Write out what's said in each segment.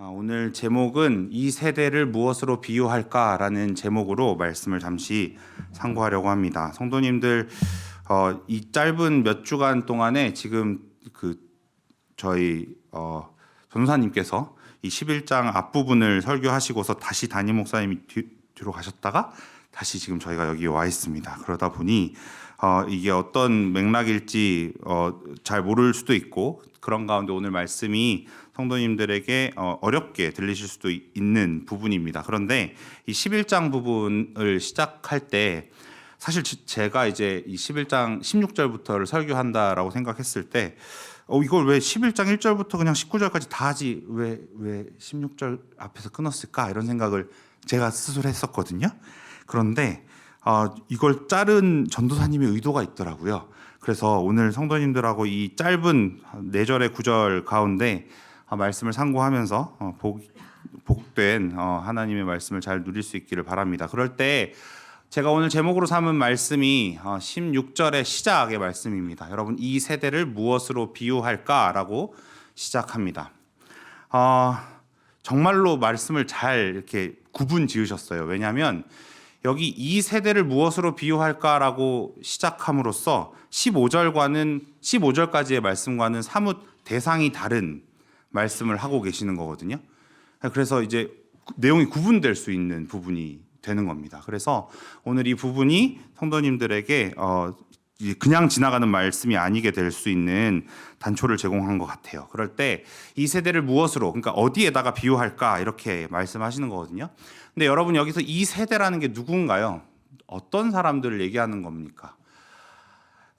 오늘 제목은 이 세대를 무엇으로 비유할까라는 제목으로 말씀을 잠시 상고하려고 합니다. 성도님들, 이 짧은 몇 주간 동안에 지금 저희 전도사님께서 이 11장 앞부분을 설교하시고서 다시 담임 목사님이 뒤로 가셨다가 다시 지금 저희가 여기 와 있습니다. 그러다 보니 이게 어떤 맥락일지 잘 모를 수도 있고, 그런 가운데 오늘 말씀이 성도님들에게 어렵게 들리실 수도 있는 부분입니다. 그런데 이 11장 부분을 시작할 때 사실 제가 이제 이 11장 16절부터를 설교한다라고 생각했을 때 이걸 왜 11장 1절부터 그냥 19절까지 다 하지 왜 16절 앞에서 끊었을까, 이런 생각을 제가 스스로 했었거든요. 그런데 이걸 자른 전도사님의 의도가 있더라고요. 그래서 오늘 성도님들하고 이 짧은 4절의 9절 가운데 말씀을 상고하면서 복된 하나님의 말씀을 잘 누릴 수 있기를 바랍니다. 그럴 때 제가 오늘 제목으로 삼은 말씀이 16절의 시작의 말씀입니다. 여러분, 이 세대를 무엇으로 비유할까라고 시작합니다. 정말로 말씀을 잘 이렇게 구분 지으셨어요. 왜냐하면 여기 이 세대를 무엇으로 비유할까라고 시작함으로써 15절까지의 말씀과는 사뭇 대상이 다른 말씀을 하고 계시는 거거든요. 그래서 이제 내용이 구분될 수 있는 부분이 되는 겁니다. 그래서 오늘 이 부분이 성도님들에게 그냥 지나가는 말씀이 아니게 될 수 있는 단초를 제공한 것 같아요. 그럴 때 이 세대를 무엇으로, 그러니까 어디에다가 비유할까, 이렇게 말씀하시는 거거든요. 근데 여러분, 여기서 이 세대라는 게 누군가요? 어떤 사람들을 얘기하는 겁니까?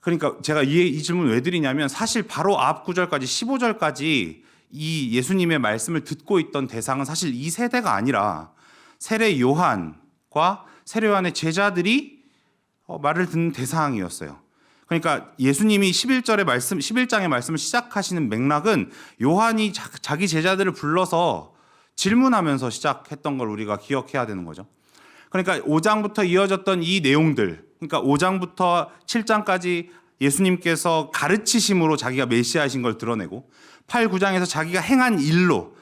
그러니까 제가 이 질문 왜 드리냐면, 사실 바로 앞 9절까지 15절까지 이 예수님의 말씀을 듣고 있던 대상은 사실 이 세대가 아니라 세례 요한과 세례 요한의 제자들이 말을 듣는 대상이었어요. 그러니까 예수님이 11장의 말씀을 시작하시는 맥락은 요한이 자기 제자들을 불러서 질문하면서 시작했던 걸 우리가 기억해야 되는 거죠. 그러니까 5장부터 이어졌던 이 내용들, 그러니까 5장부터 7장까지 예수님께서 가르치심으로 자기가 메시아이신 걸 드러내고, 8, 9장에서 자기가 행한 일로,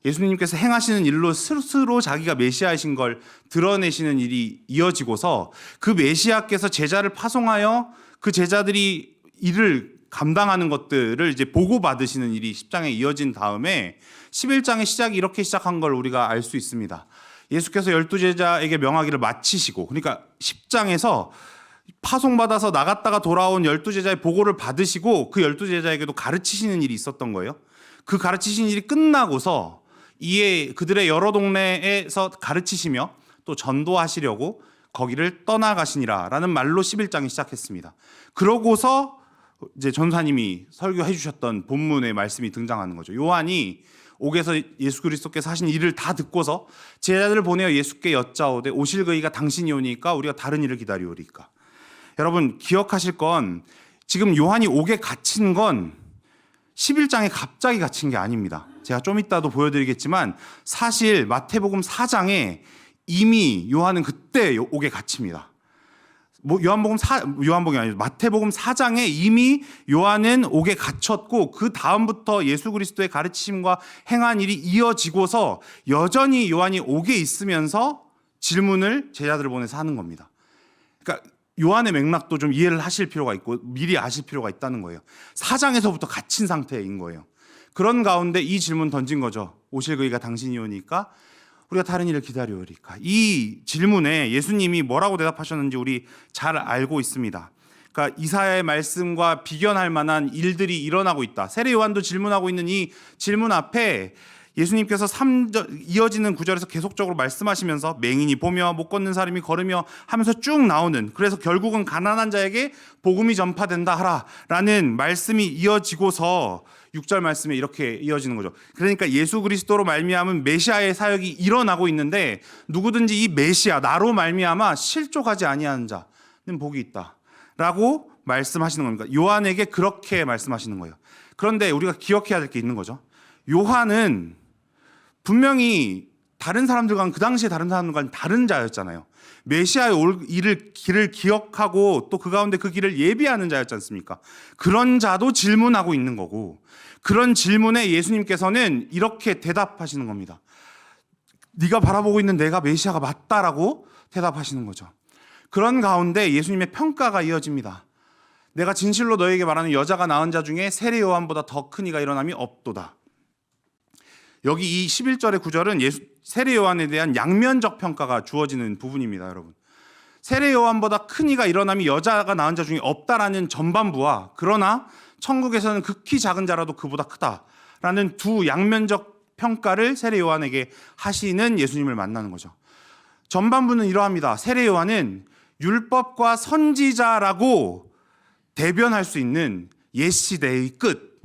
예수님께서 행하시는 일로 스스로 자기가 메시아이신 걸 드러내시는 일이 이어지고서 그 메시아께서 제자를 파송하여 그 제자들이 일을 감당하는 것들을 이제 보고받으시는 일이 10장에 이어진 다음에 11장의 시작이 이렇게 시작한 걸 우리가 알 수 있습니다. 예수께서 12제자에게 명하기를 마치시고, 그러니까 10장에서 파송받아서 나갔다가 돌아온 12제자의 보고를 받으시고 그 12제자에게도 가르치시는 일이 있었던 거예요. 그 가르치신 일이 끝나고서 이에 그들의 여러 동네에서 가르치시며 또 전도하시려고 거기를 떠나가시니라 라는 말로 11장이 시작했습니다. 그러고서 이제 전사님이 설교해 주셨던 본문의 말씀이 등장하는 거죠. 요한이 옥에서 예수 그리스도께서 하신 일을 다 듣고서 제자들을 보내어 예수께 여짜오되 오실 그이가 당신이 오니까 우리가 다른 일을 기다리오리까. 여러분, 기억하실 건 지금 요한이 옥에 갇힌 건 11장에 갑자기 갇힌 게 아닙니다. 제가 좀 이따도 보여드리겠지만 사실 마태복음 4장에 이미 요한은 그때 옥에 갇힙니다. 요한복음이 아니죠. 마태복음 4장에 이미 요한은 옥에 갇혔고, 그 다음부터 예수 그리스도의 가르치심과 행한 일이 이어지고서 여전히 요한이 옥에 있으면서 질문을 제자들을 보내서 하는 겁니다. 그러니까 요한의 맥락도 좀 이해를 하실 필요가 있고 미리 아실 필요가 있다는 거예요. 4장에서부터 갇힌 상태인 거예요. 그런 가운데 이 질문 던진 거죠. 오실 그이가 당신이 오니까 우리가 다른 일을 기다려오리까. 이 질문에 예수님이 뭐라고 대답하셨는지 우리 잘 알고 있습니다. 그러니까 이사야의 말씀과 비견할 만한 일들이 일어나고 있다. 세례 요한도 질문하고 있는 이 질문 앞에 예수님께서 이어지는 구절에서 계속적으로 말씀하시면서 맹인이 보며 못 걷는 사람이 걸으며 하면서 쭉 나오는, 그래서 결국은 가난한 자에게 복음이 전파된다 하라라는 말씀이 이어지고서 6절 말씀에 이렇게 이어지는 거죠. 그러니까 예수 그리스도로 말미암은 메시아의 사역이 일어나고 있는데, 누구든지 이 메시아 나로 말미암아 실족하지 아니하는 자는 복이 있다라고 말씀하시는 겁니다. 요한에게 그렇게 말씀하시는 거예요. 그런데 우리가 기억해야 될 게 있는 거죠. 요한은 분명히 다른 사람들과는, 그 당시에 다른 사람들과는 다른 자였잖아요. 메시아의 올 길을 기억하고 또 그 가운데 그 길을 예비하는 자였지 않습니까? 그런 자도 질문하고 있는 거고, 그런 질문에 예수님께서는 이렇게 대답하시는 겁니다. 네가 바라보고 있는 내가 메시아가 맞다라고 대답하시는 거죠. 그런 가운데 예수님의 평가가 이어집니다. 내가 진실로 너에게 말하는 여자가 낳은 자 중에 세례 요한보다 더 큰 이가 일어남이 없도다. 여기 이 11절의 구절은 세례 요한에 대한 양면적 평가가 주어지는 부분입니다, 여러분. 세례 요한보다 큰 이가 일어남이 여자가 낳은 자 중에 없다라는 전반부와 그러나 천국에서는 극히 작은 자라도 그보다 크다라는 두 양면적 평가를 세례 요한에게 하시는 예수님을 만나는 거죠. 전반부는 이러합니다. 세례 요한은 율법과 선지자라고 대변할 수 있는 옛 시대의 끝,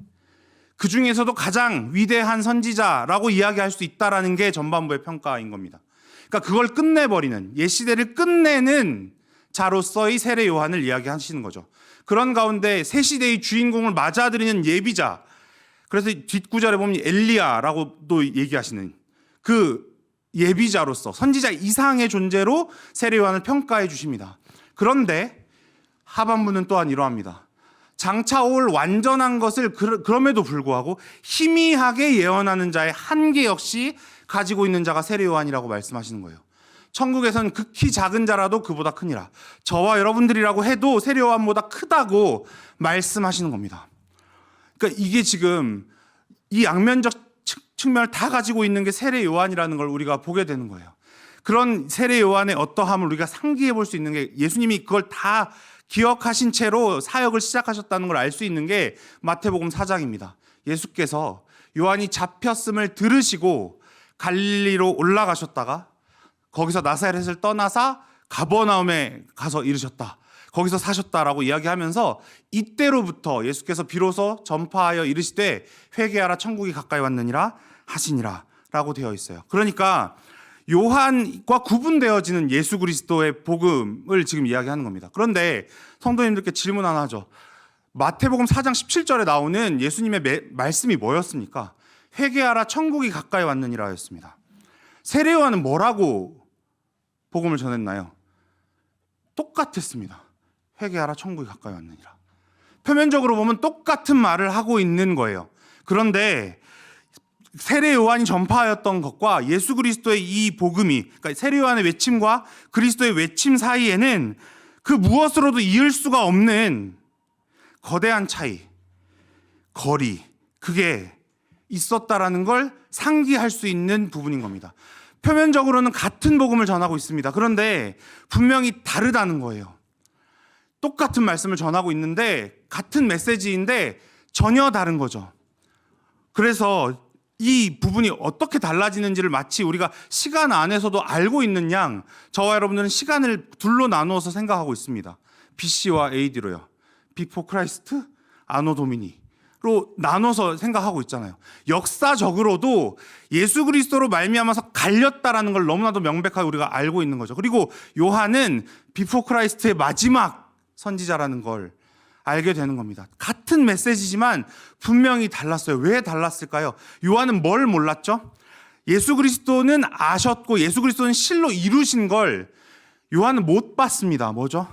그 중에서도 가장 위대한 선지자라고 이야기할 수 있다라는 게 전반부의 평가인 겁니다. 그러니까 그걸 끝내버리는, 옛 시대를 끝내는 자로서의 세례 요한을 이야기하시는 거죠. 그런 가운데 새 시대의 주인공을 맞아들이는 예비자, 그래서 뒷구절에 보면 엘리야라고도 얘기하시는 그 예비자로서 선지자 이상의 존재로 세례 요한을 평가해 주십니다. 그런데 하반부는 또한 이러합니다. 장차 올 완전한 것을 그럼에도 불구하고 희미하게 예언하는 자의 한계 역시 가지고 있는 자가 세례 요한이라고 말씀하시는 거예요. 천국에서는 극히 작은 자라도 그보다 크니라. 저와 여러분들이라고 해도 세례 요한보다 크다고 말씀하시는 겁니다. 그러니까 이게 지금 이 양면적 측면을 다 가지고 있는 게 세례 요한이라는 걸 우리가 보게 되는 거예요. 그런 세례 요한의 어떠함을 우리가 상기해 볼 수 있는 게, 예수님이 그걸 다 기억하신 채로 사역을 시작하셨다는 걸 알 수 있는 게 마태복음 4장입니다. 예수께서 요한이 잡혔음을 들으시고 갈릴리로 올라가셨다가 거기서 나사렛을 떠나사 가버나움에 가서 이르셨다. 거기서 사셨다라고 이야기하면서 이때로부터 예수께서 비로소 전파하여 이르시되 회개하라 천국이 가까이 왔느니라 하시니라 라고 되어 있어요. 그러니까 요한과 구분되어지는 예수 그리스도의 복음을 지금 이야기하는 겁니다. 그런데 성도님들께 질문 하나 하죠. 마태복음 4장 17절에 나오는 예수님의 말씀이 뭐였습니까? 회개하라 천국이 가까이 왔느니라 였습니다. 세례 요한은 뭐라고 복음을 전했나요? 똑같았습니다. 회개하라 천국이 가까이 왔느니라. 표면적으로 보면 똑같은 말을 하고 있는 거예요. 그런데 세례 요한이 전파하였던 것과 예수 그리스도의 이 복음이, 그러니까 세례 요한의 외침과 그리스도의 외침 사이에는 그 무엇으로도 이을 수가 없는 거대한 차이, 거리, 그게 있었다라는 걸 상기할 수 있는 부분인 겁니다. 표면적으로는 같은 복음을 전하고 있습니다. 그런데 분명히 다르다는 거예요. 똑같은 말씀을 전하고 있는데 같은 메시지인데 전혀 다른 거죠. 그래서 이 부분이 어떻게 달라지는지를 마치 우리가 시간 안에서도 알고 있는 양, 저와 여러분들은 시간을 둘로 나누어서 생각하고 있습니다. BC와 AD로요. 비포 크라이스트, 아노 도미니로 나눠서 생각하고 있잖아요. 역사적으로도 예수 그리스도로 말미암아서 갈렸다라는 걸 너무나도 명백하게 우리가 알고 있는 거죠. 그리고 요한은 비포 크라이스트의 마지막 선지자라는 걸 알게 되는 겁니다. 같은 메시지지만 분명히 달랐어요. 왜 달랐을까요? 요한은 뭘 몰랐죠? 예수 그리스도는 아셨고 예수 그리스도는 실로 이루신 걸 요한은 못 봤습니다. 뭐죠?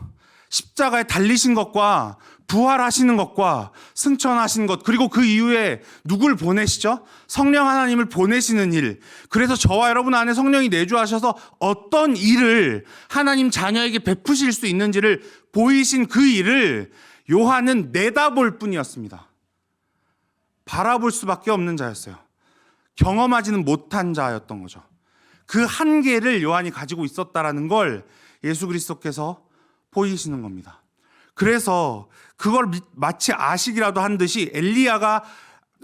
십자가에 달리신 것과 부활하시는 것과 승천하신 것, 그리고 그 이후에 누굴 보내시죠? 성령 하나님을 보내시는 일. 그래서 저와 여러분 안에 성령이 내주하셔서 어떤 일을 하나님 자녀에게 베푸실 수 있는지를 보이신 그 일을 요한은 내다볼 뿐이었습니다. 바라볼 수밖에 없는 자였어요. 경험하지는 못한 자였던 거죠. 그 한계를 요한이 가지고 있었다라는 걸 예수 그리스도께서 보이시는 겁니다. 그래서 그걸 마치 아시기라도 한 듯이 엘리야가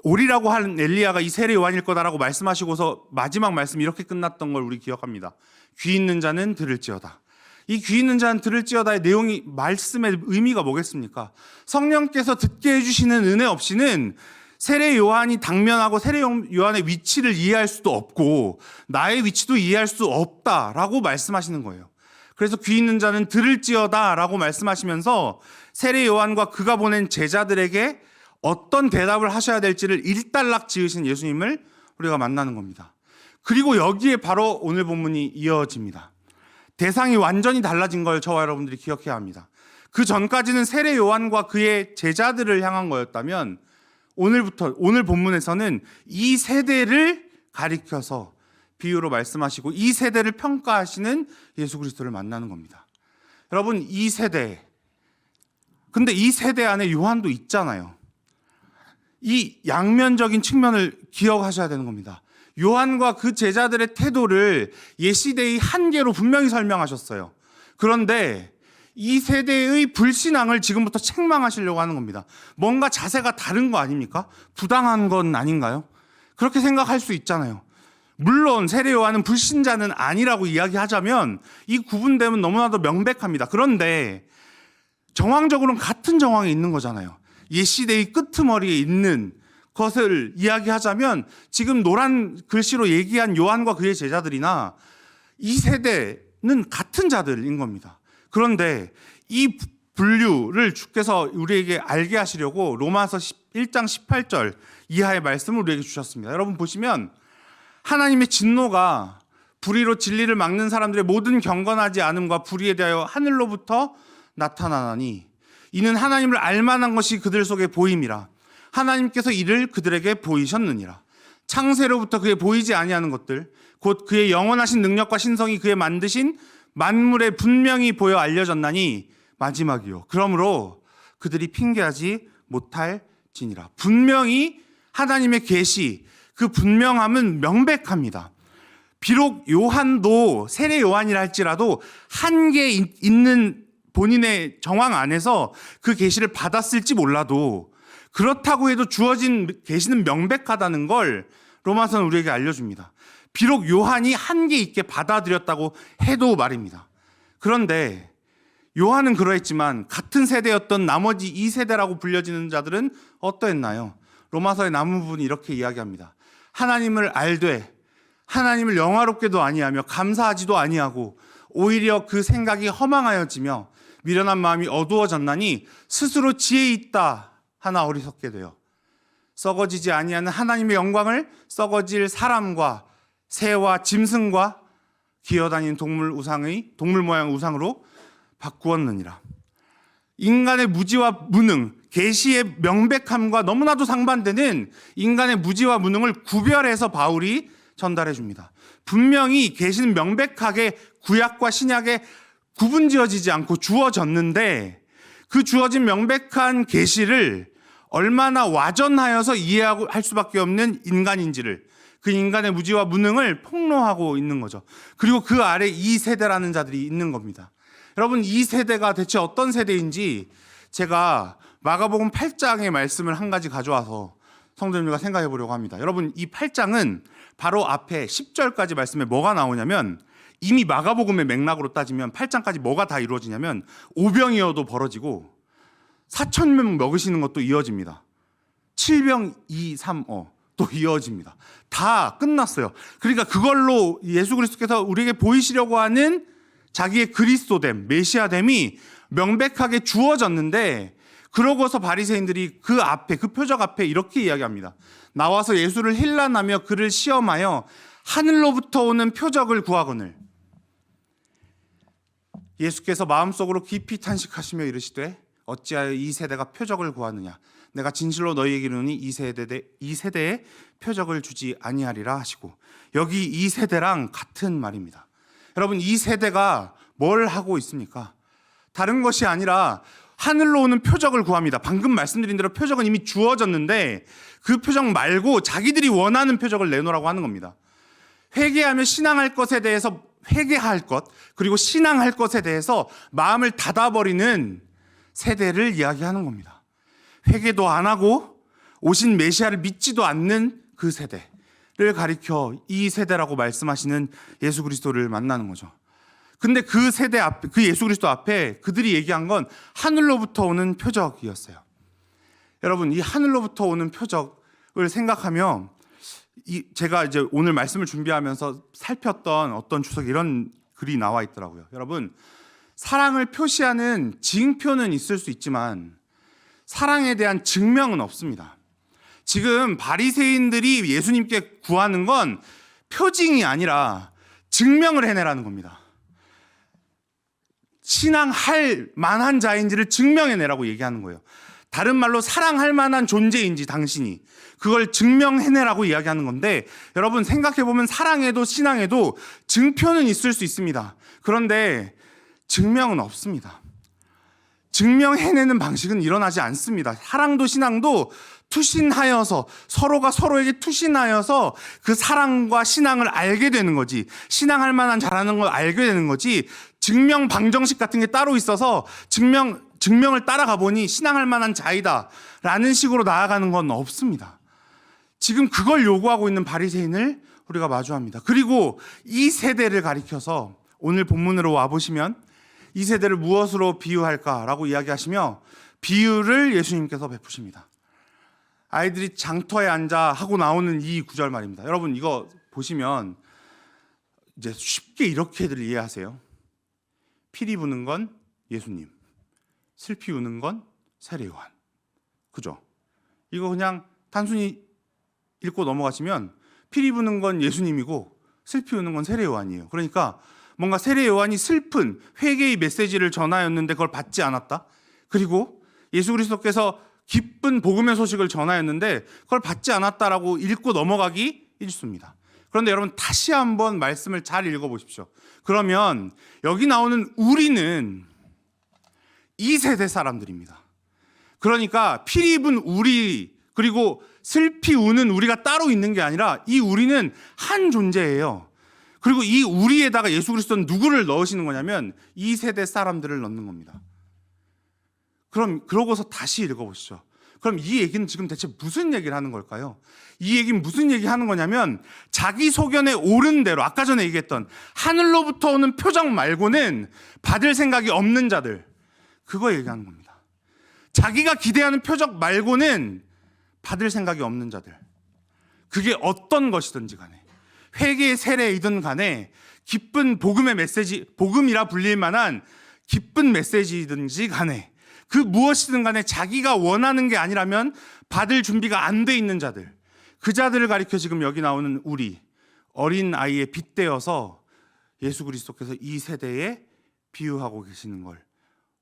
오리라고 하는 엘리야가 이 세례 요한일 거다라고 말씀하시고서 마지막 말씀 이렇게 끝났던 걸 우리 기억합니다. 귀 있는 자는 들을지어다. 이 귀 있는 자는 들을지어다의 내용이, 말씀의 의미가 뭐겠습니까? 성령께서 듣게 해주시는 은혜 없이는 세례 요한이 당면하고 세례 요한의 위치를 이해할 수도 없고 나의 위치도 이해할 수 없다라고 말씀하시는 거예요. 그래서 귀 있는 자는 들을지어다라고 말씀하시면서 세례 요한과 그가 보낸 제자들에게 어떤 대답을 하셔야 될지를 일단락 지으신 예수님을 우리가 만나는 겁니다. 그리고 여기에 바로 오늘 본문이 이어집니다. 대상이 완전히 달라진 걸 저와 여러분들이 기억해야 합니다. 그 전까지는 세례 요한과 그의 제자들을 향한 거였다면 오늘 본문에서는 이 세대를 가리켜서 비유로 말씀하시고 이 세대를 평가하시는 예수 그리스도를 만나는 겁니다. 여러분, 이 세대, 근데 이 세대 안에 요한도 있잖아요. 이 양면적인 측면을 기억하셔야 되는 겁니다. 요한과 그 제자들의 태도를 옛시대의 한계로 분명히 설명하셨어요. 그런데 이 세대의 불신앙을 지금부터 책망하시려고 하는 겁니다. 뭔가 자세가 다른 거 아닙니까? 부당한 건 아닌가요? 그렇게 생각할 수 있잖아요. 물론 세례 요한은 불신자는 아니라고 이야기하자면 이 구분됨은 너무나도 명백합니다. 그런데 정황적으로는 같은 정황에 있는 거잖아요. 옛시대의 끄트머리에 있는 것을 이야기하자면 지금 노란 글씨로 얘기한 요한과 그의 제자들이나 이 세대는 같은 자들인 겁니다. 그런데 이 분류를 주께서 우리에게 알게 하시려고 로마서 1장 18절 이하의 말씀을 우리에게 주셨습니다. 여러분 보시면 하나님의 진노가 불의로 진리를 막는 사람들의 모든 경건하지 않음과 불의에 대하여 하늘로부터 나타나나니 이는 하나님을 알만한 것이 그들 속에 보임이라. 하나님께서 이를 그들에게 보이셨느니라. 창세로부터 그의 보이지 아니하는 것들 곧 그의 영원하신 능력과 신성이 그의 만드신 만물에 분명히 보여 알려졌나니 마지막이요. 그러므로 그들이 핑계하지 못할지니라. 분명히 하나님의 계시, 그 분명함은 명백합니다. 비록 요한도 세례 요한이라 할지라도 한계 있는 본인의 정황 안에서 그 계시를 받았을지 몰라도 그렇다고 해도 주어진 계시는 명백하다는 걸 로마서는 우리에게 알려줍니다. 비록 요한이 한계 있게 받아들였다고 해도 말입니다. 그런데 요한은 그러했지만 같은 세대였던 나머지 이 세대라고 불려지는 자들은 어떠했나요? 로마서의 남부분이 이렇게 이야기합니다. 하나님을 알되 하나님을 영화롭게도 아니하며 감사하지도 아니하고 오히려 그 생각이 허망하여지며 미련한 마음이 어두워졌나니 스스로 지혜 있다 하나 어리석게 되어 썩어지지 아니하는 하나님의 영광을 썩어질 사람과 새와 짐승과 기어다니는 동물 모양 우상으로 바꾸었느니라. 인간의 무지와 무능, 계시의 명백함과 너무나도 상반되는 인간의 무지와 무능을 구별해서 바울이 전달해 줍니다. 분명히 계시는 명백하게 구약과 신약에 구분지어지지 않고 주어졌는데 그 주어진 명백한 계시를 얼마나 와전하여서 이해하고 할 수밖에 없는 인간인지를, 그 인간의 무지와 무능을 폭로하고 있는 거죠. 그리고 그 아래 이 세대라는 자들이 있는 겁니다. 여러분, 이 세대가 대체 어떤 세대인지 제가 마가복음 8장의 말씀을 한 가지 가져와서 성도님들과 생각해 보려고 합니다. 여러분, 이 8장은 바로 앞에 10절까지 말씀에 뭐가 나오냐면 이미 마가복음의 맥락으로 따지면 8장까지 뭐가 다 이루어지냐면 오병이어도 벌어지고 4,000명 먹으시는 것도 이어집니다. 7병 2, 3어 또 이어집니다. 다 끝났어요. 그러니까 그걸로 예수 그리스도께서 우리에게 보이시려고 하는 자기의 그리스도됨, 메시아됨이 명백하게 주어졌는데 그러고서 바리새인들이 그 앞에, 그 표적 앞에 이렇게 이야기합니다. 나와서 예수를 힐난하며 그를 시험하여 하늘로부터 오는 표적을 구하거늘. 예수께서 마음속으로 깊이 탄식하시며 이르시되 어찌하여 이 세대가 표적을 구하느냐. 내가 진실로 너희에게 이르노니 이 세대에 표적을 주지 아니하리라 하시고, 여기 이 세대랑 같은 말입니다. 여러분, 이 세대가 뭘 하고 있습니까? 다른 것이 아니라 하늘로 오는 표적을 구합니다. 방금 말씀드린 대로 표적은 이미 주어졌는데 그 표적 말고 자기들이 원하는 표적을 내놓으라고 하는 겁니다. 회개하며 신앙할 것에 대해서 회개할 것, 그리고 신앙할 것에 대해서 마음을 닫아버리는 세대를 이야기하는 겁니다. 회개도 안 하고 오신 메시아를 믿지도 않는 그 세대를 가리켜 이 세대라고 말씀하시는 예수 그리스도를 만나는 거죠. 근데 그 세대 앞에, 그 예수 그리스도 앞에 그들이 얘기한 건 하늘로부터 오는 표적이었어요. 여러분, 이 하늘로부터 오는 표적을 생각하면 제가 이제 오늘 말씀을 준비하면서 살폈던 어떤 주석에 이런 글이 나와 있더라고요. 여러분, 사랑을 표시하는 징표는 있을 수 있지만 사랑에 대한 증명은 없습니다. 지금 바리새인들이 예수님께 구하는 건 표징이 아니라 증명을 해내라는 겁니다. 신앙할 만한 자인지를 증명해내라고 얘기하는 거예요. 다른 말로 사랑할 만한 존재인지 당신이 그걸 증명해내라고 이야기하는 건데, 여러분 생각해보면 사랑에도 신앙에도 증표는 있을 수 있습니다. 그런데 증명은 없습니다. 증명해내는 방식은 일어나지 않습니다. 사랑도 신앙도 투신하여서, 서로가 서로에게 투신하여서 그 사랑과 신앙을 알게 되는 거지, 신앙할 만한 잘하는 걸 알게 되는 거지, 증명 방정식 같은 게 따로 있어서 증명을 따라가 보니 신앙할 만한 자이다 라는 식으로 나아가는 건 없습니다. 지금 그걸 요구하고 있는 바리새인을 우리가 마주합니다. 그리고 이 세대를 가리켜서 오늘 본문으로 와보시면 이 세대를 무엇으로 비유할까라고 이야기하시며 비유를 예수님께서 베푸십니다. 아이들이 장터에 앉아 하고 나오는 이 구절 말입니다. 여러분 이거 보시면 이제 쉽게 이렇게들 이해하세요. 피리 부는 건 예수님, 슬피 우는 건 세례 요한. 그죠? 이거 그냥 단순히 읽고 넘어가시면 피리 부는 건 예수님이고 슬피 우는 건 세례 요한이에요. 그러니까 뭔가 세례 요한이 슬픈 회개의 메시지를 전하였는데 그걸 받지 않았다. 그리고 예수 그리스도께서 기쁜 복음의 소식을 전하였는데 그걸 받지 않았다라고 읽고 넘어가기 일쑤입니다. 그런데 여러분 다시 한번 말씀을 잘 읽어보십시오. 그러면 여기 나오는 우리는 이 세대 사람들입니다. 그러니까 피리 입은 우리, 그리고 슬피 우는 우리가 따로 있는 게 아니라 이 우리는 한 존재예요. 그리고 이 우리에다가 예수 그리스도는 누구를 넣으시는 거냐면 이 세대 사람들을 넣는 겁니다. 그럼 그러고서 다시 읽어보시죠. 그럼 이 얘기는 지금 대체 무슨 얘기를 하는 걸까요? 이 얘기는 무슨 얘기 하는 거냐면 자기 소견에 옳은 대로, 아까 전에 얘기했던 하늘로부터 오는 표적 말고는 받을 생각이 없는 자들, 그거 얘기하는 겁니다. 자기가 기대하는 표적 말고는 받을 생각이 없는 자들, 그게 어떤 것이든지 간에, 회개의 세례이든 간에, 기쁜 복음의 메시지, 복음이라 불릴 만한 기쁜 메시지든지 간에, 그 무엇이든 간에 자기가 원하는 게 아니라면 받을 준비가 안 돼 있는 자들, 그 자들을 가리켜 지금 여기 나오는 우리, 어린 아이에 빗대어서 예수 그리스도께서 이 세대에 비유하고 계시는 걸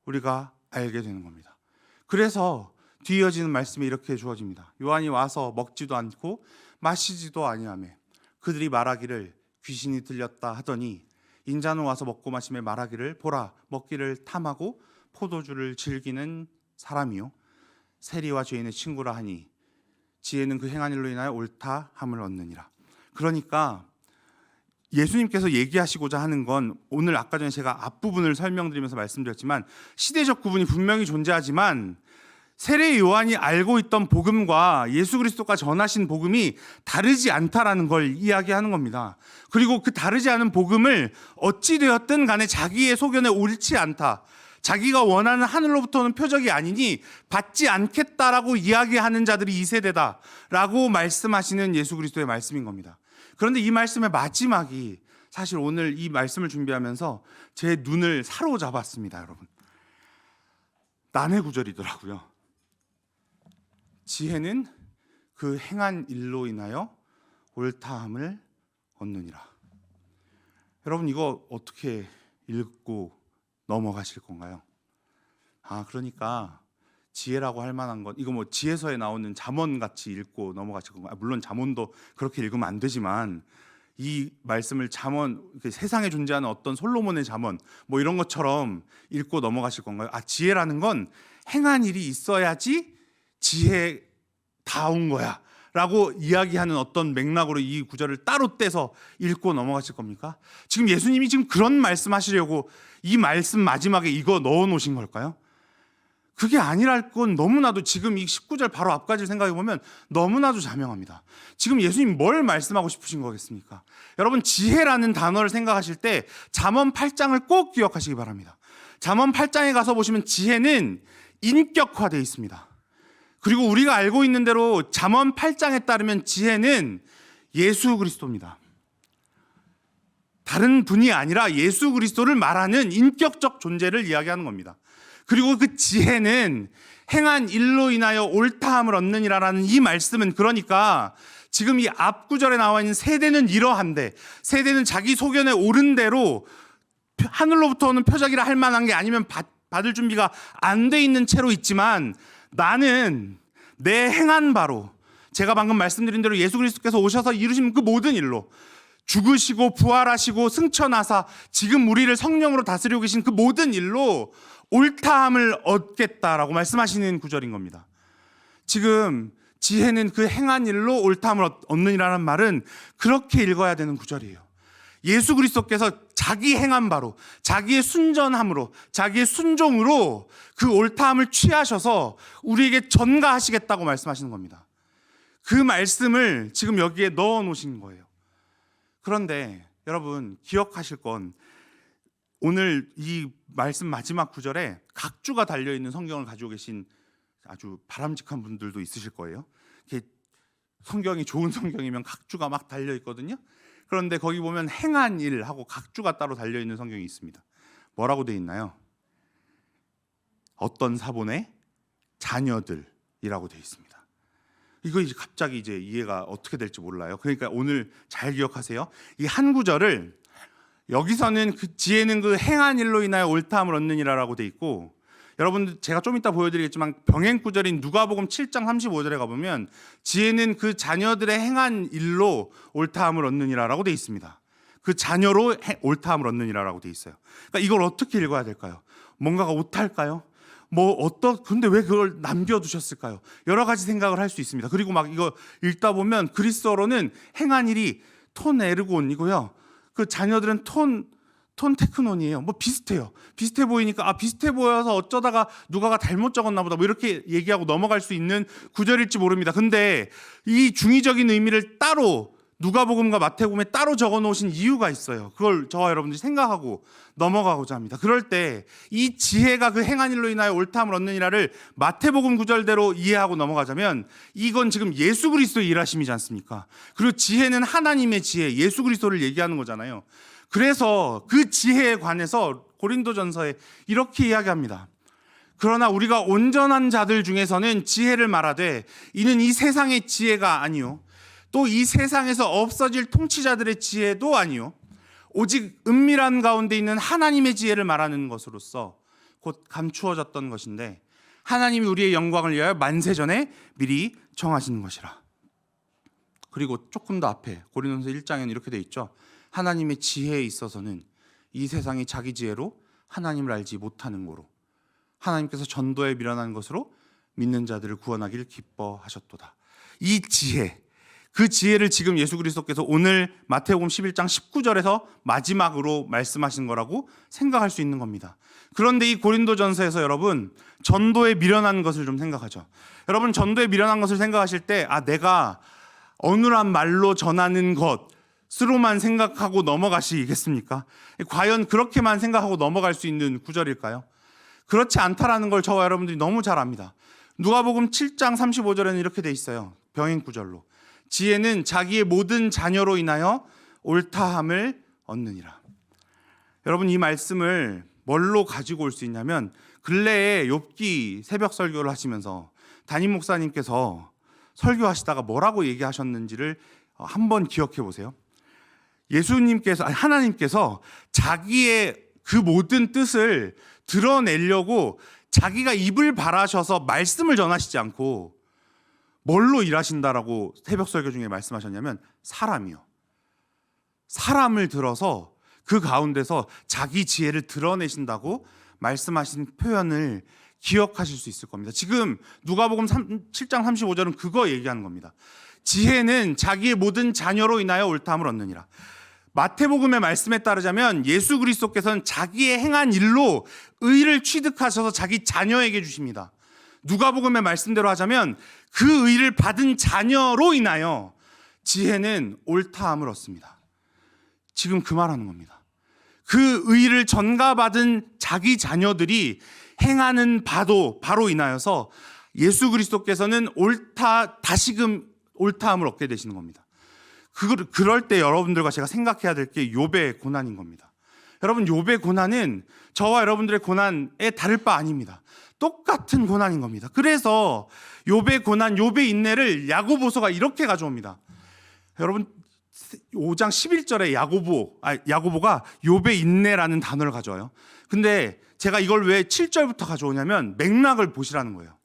우리가 알게 되는 겁니다. 그래서 뒤이어지는 말씀이 이렇게 주어집니다. 요한이 와서 먹지도 않고 마시지도 아니하며 그들이 말하기를 귀신이 들렸다 하더니 인자는 와서 먹고 마시며 말하기를 보라 먹기를 탐하고 포도주를 즐기는 사람이요 세리와 죄인의 친구라 하니 지혜는 그 행한 일로 인하여 옳다함을 얻느니라. 그러니까 예수님께서 얘기하시고자 하는 건, 오늘 아까 전에 제가 앞부분을 설명드리면서 말씀드렸지만 시대적 구분이 분명히 존재하지만 세례 요한이 알고 있던 복음과 예수 그리스도가 전하신 복음이 다르지 않다라는 걸 이야기하는 겁니다. 그리고 그 다르지 않은 복음을 어찌 되었든 간에 자기의 소견에 옳지 않다, 자기가 원하는 하늘로부터 오는 표적이 아니니 받지 않겠다라고 이야기하는 자들이 이 세대다라고 말씀하시는 예수 그리스도의 말씀인 겁니다. 그런데 이 말씀의 마지막이 사실 오늘 이 말씀을 준비하면서 제 눈을 사로잡았습니다. 여러분, 난해 구절이더라고요. 지혜는 그 행한 일로 인하여 옳다함을 얻느니라. 여러분 이거 어떻게 읽고 넘어가실 건가요? 그러니까 지혜라고 할 만한 것, 이거 뭐 지혜서에 나오는 잠언 같이 읽고 넘어가실 건가요? 물론 잠언도 그렇게 읽으면 안 되지만 이 말씀을 잠언, 세상에 존재하는 어떤 솔로몬의 잠언 뭐 이런 것처럼 읽고 넘어가실 건가요? 지혜라는 건 행한 일이 있어야지 지혜다운 거야 라고 이야기하는 어떤 맥락으로 이 구절을 따로 떼서 읽고 넘어가실 겁니까? 지금 예수님이 지금 그런 말씀하시려고 이 말씀 마지막에 이거 넣어 놓으신 걸까요? 그게 아니랄 건 너무나도, 지금 이 19절 바로 앞까지를 생각해 보면 너무나도 자명합니다. 지금 예수님 뭘 말씀하고 싶으신 거겠습니까? 여러분 지혜라는 단어를 생각하실 때 잠언 8장을 꼭 기억하시기 바랍니다. 잠언 8장에 가서 보시면 지혜는 인격화되어 있습니다. 그리고 우리가 알고 있는 대로 잠언 8장에 따르면 지혜는 예수 그리스도입니다. 다른 분이 아니라 예수 그리스도를 말하는 인격적 존재를 이야기하는 겁니다. 그리고 그 지혜는 행한 일로 인하여 옳다함을 얻느니라라는 이 말씀은, 그러니까 지금 이 앞 구절에 나와 있는 세대는 이러한데, 세대는 자기 소견에 옳은 대로 하늘로부터 오는 표적이라 할 만한 게 아니면 받을 준비가 안 돼 있는 채로 있지만, 나는 내 행한 바로, 제가 방금 말씀드린 대로 예수 그리스도께서 오셔서 이루신 그 모든 일로, 죽으시고 부활하시고 승천하사 지금 우리를 성령으로 다스리고 계신 그 모든 일로 옳다함을 얻겠다라고 말씀하시는 구절인 겁니다. 지금 지혜는 그 행한 일로 옳다함을 얻느니라는 말은 그렇게 읽어야 되는 구절이에요. 예수 그리스도께서 자기 행한 바로, 자기의 순전함으로, 자기의 순종으로 그 옳다함을 취하셔서 우리에게 전가하시겠다고 말씀하시는 겁니다. 그 말씀을 지금 여기에 넣어 놓으신 거예요. 그런데 여러분 기억하실 건, 오늘 이 말씀 마지막 구절에 각주가 달려있는 성경을 가지고 계신 아주 바람직한 분들도 있으실 거예요. 성경이 좋은 성경이면 각주가 막 달려있거든요. 그런데 거기 보면 행한 일하고 각주가 따로 달려있는 성경이 있습니다. 뭐라고 되어 있나요? 어떤 사본의 자녀들이라고 되어 있습니다. 이거 이제 갑자기 이제 이해가 어떻게 될지 몰라요. 그러니까 오늘 잘 기억하세요. 이 한 구절을 여기서는 그 지혜는 그 행한 일로 인하여 옳다함을 얻느니라라고 돼 있고, 여러분들 제가 좀 이따 보여드리겠지만 병행 구절인 누가복음 7장 35절에 가보면 지혜는 그 자녀들의 행한 일로 옳다함을 얻느니라라고 돼 있습니다. 그 자녀로 옳다함을 얻느니라라고 돼 있어요. 그러니까 이걸 어떻게 읽어야 될까요? 뭔가가 오탈까요? 근데 왜 그걸 남겨두셨을까요? 여러 가지 생각을 할 수 있습니다. 그리고 막 이거 읽다 보면 그리스어로는 행한 일이 톤 에르곤이고요. 그 자녀들은 톤 테크논이에요. 비슷해요. 비슷해 보이니까 비슷해 보여서 어쩌다가 누가가 잘못 적었나 보다 이렇게 얘기하고 넘어갈 수 있는 구절일지 모릅니다. 근데 이 중의적인 의미를 따로 누가복음과 마태복음에 따로 적어 놓으신 이유가 있어요. 그걸 저와 여러분들이 생각하고 넘어가고자 합니다. 그럴 때 이 지혜가 그 행한 일로 인하여 옳다함을 얻느니라를 마태복음 구절대로 이해하고 넘어가자면 이건 지금 예수 그리스도의 일하심이지 않습니까? 그리고 지혜는 하나님의 지혜, 예수 그리스도를 얘기하는 거잖아요. 그래서 그 지혜에 관해서 고린도전서에 이렇게 이야기합니다. 그러나 우리가 온전한 자들 중에서는 지혜를 말하되 이는 이 세상의 지혜가 아니요 또 이 세상에서 없어질 통치자들의 지혜도 아니요 오직 은밀한 가운데 있는 하나님의 지혜를 말하는 것으로서 곧 감추어졌던 것인데 하나님이 우리의 영광을 위하여 만세전에 미리 정하시는 것이라. 그리고 조금 더 앞에 고린도서 1장에는 이렇게 돼 있죠. 하나님의 지혜에 있어서는 이 세상이 자기 지혜로 하나님을 알지 못하는 거로 하나님께서 전도에 미련한 것으로 믿는 자들을 구원하기를 기뻐하셨도다. 이 지혜, 그 지혜를 지금 예수 그리스도께서 오늘 마태복음 11장 19절에서 마지막으로 말씀하신 거라고 생각할 수 있는 겁니다. 그런데 이 고린도전서에서 여러분 전도에 미련한 것을 좀 생각하죠. 여러분 전도에 미련한 것을 생각하실 때 내가 어눌한 말로 전하는 것으로만 생각하고 넘어가시겠습니까? 과연 그렇게만 생각하고 넘어갈 수 있는 구절일까요? 그렇지 않다라는 걸 저와 여러분들이 너무 잘 압니다. 누가복음 7장 35절에는 이렇게 돼 있어요. 병행 구절로. 지혜는 자기의 모든 자녀로 인하여 옳다함을 얻느니라. 여러분 이 말씀을 뭘로 가지고 올 수 있냐면 근래에 욥기 새벽 설교를 하시면서 담임 목사님께서 설교하시다가 뭐라고 얘기하셨는지를 한번 기억해 보세요. 하나님께서 자기의 그 모든 뜻을 드러내려고 자기가 입을 바라셔서 말씀을 전하시지 않고 뭘로 일하신다라고 새벽 설교 중에 말씀하셨냐면 사람이요. 사람을 들어서 그 가운데서 자기 지혜를 드러내신다고 말씀하신 표현을 기억하실 수 있을 겁니다. 지금 누가복음 7장 35절은 그거 얘기하는 겁니다. 지혜는 자기의 모든 자녀로 인하여 옳다함을 얻느니라. 마태복음의 말씀에 따르자면 예수 그리스도께서는 자기의 행한 일로 의를 취득하셔서 자기 자녀에게 주십니다. 누가복음의 말씀대로 하자면 그 의를 받은 자녀로 인하여 지혜는 옳다함을 얻습니다. 지금 그 말하는 겁니다. 그 의를 전가받은 자기 자녀들이 행하는 바로 인하여서 예수 그리스도께서는 다시금 옳다함을 얻게 되시는 겁니다. 그럴 때 여러분들과 제가 생각해야 될 게 욥의 고난인 겁니다. 여러분 욥의 고난은 저와 여러분들의 고난에 다를 바 아닙니다. 똑같은 고난인 겁니다. 그래서 욥의 고난, 욥의 인내를 야고보서가 이렇게 가져옵니다. 여러분 5장 11절에 야고보가 욥의 인내라는 단어를 가져와요. 근데 제가 이걸 왜 7절부터 가져오냐면 맥락을 보시라는 거예요.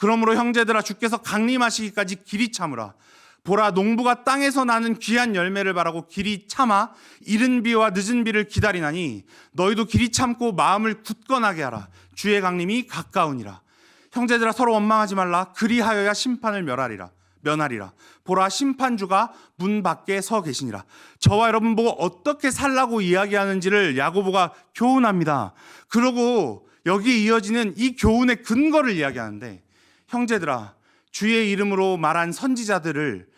그러므로 형제들아 주께서 강림하시기까지 길이 참으라. 보라, 농부가 땅에서 나는 귀한 열매를 바라고 길이 참아 이른 비와 늦은 비를 기다리나니 너희도 길이 참고 마음을 굳건하게 하라. 주의 강림이 가까우니라. 형제들아 서로 원망하지 말라. 그리하여야 심판을 면하리라. 보라, 심판주가 문 밖에 서 계시니라. 저와 여러분 보고 어떻게 살라고 이야기하는지를 야고보가 교훈합니다. 그러고 여기에 이어지는 이 교훈의 근거를 이야기하는데, 형제들아 주의 이름으로 말한 선지자들을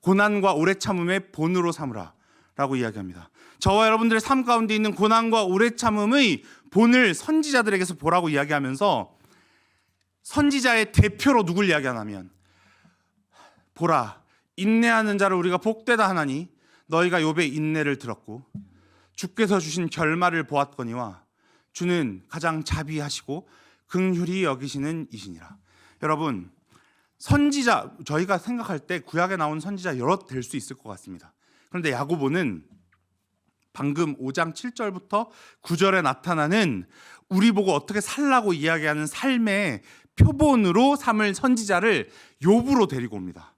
고난과 오래 참음의 본으로 삼으라 라고 이야기합니다. 저와 여러분들의 삶 가운데 있는 고난과 오래 참음의 본을 선지자들에게서 보라고 이야기하면서 선지자의 대표로 누굴 이야기하냐면, 보라, 인내하는 자를 우리가 복되다 하나니 너희가 욥의 인내를 들었고 주께서 주신 결말을 보았거니와 주는 가장 자비하시고 긍휼히 여기시는 이시니라. 여러분, 선지자, 저희가 생각할 때 구약에 나온 선지자 여러 될 수 있을 것 같습니다. 그런데 야고보는 방금 5장 7절부터 9절에 나타나는 우리 보고 어떻게 살라고 이야기하는 삶의 표본으로 삼을 선지자를 욥으로 데리고 옵니다.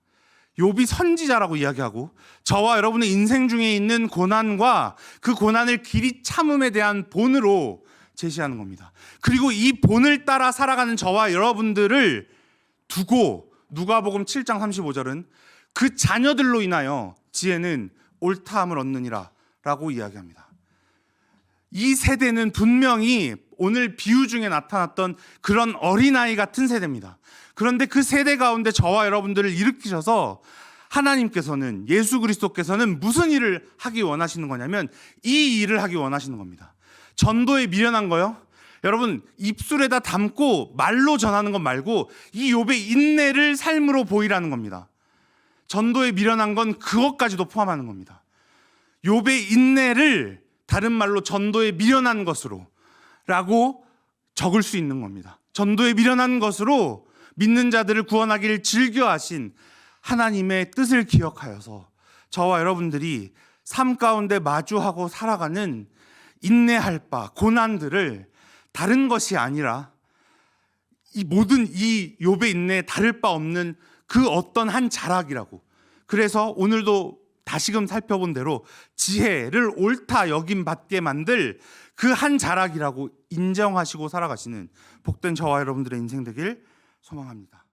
욥이 선지자라고 이야기하고 저와 여러분의 인생 중에 있는 고난과 그 고난을 길이 참음에 대한 본으로 제시하는 겁니다. 그리고 이 본을 따라 살아가는 저와 여러분들을 두고 누가복음 7장 35절은 그 자녀들로 인하여 지혜는 옳다함을 얻느니라 라고 이야기합니다. 이 세대는 분명히 오늘 비유 중에 나타났던 그런 어린아이 같은 세대입니다. 그런데 그 세대 가운데 저와 여러분들을 일으키셔서 하나님께서는, 예수 그리스도께서는 무슨 일을 하기 원하시는 거냐면 이 일을 하기 원하시는 겁니다. 전도에 미련한 거요? 여러분, 입술에다 담고 말로 전하는 것 말고 이 욥의 인내를 삶으로 보이라는 겁니다. 전도에 미련한 건 그것까지도 포함하는 겁니다. 욥의 인내를 다른 말로 전도에 미련한 것으로 라고 적을 수 있는 겁니다. 전도에 미련한 것으로 믿는 자들을 구원하기를 즐겨하신 하나님의 뜻을 기억하여서 저와 여러분들이 삶 가운데 마주하고 살아가는 인내할 바, 고난들을 다른 것이 아니라 이 모든 이 욥의 인내에 다를 바 없는 그 어떤 한 자락이라고, 그래서 오늘도 다시금 살펴본 대로 지혜를 옳다 여김 받게 만들 그 한 자락이라고 인정하시고 살아가시는 복된 저와 여러분들의 인생 되길 소망합니다.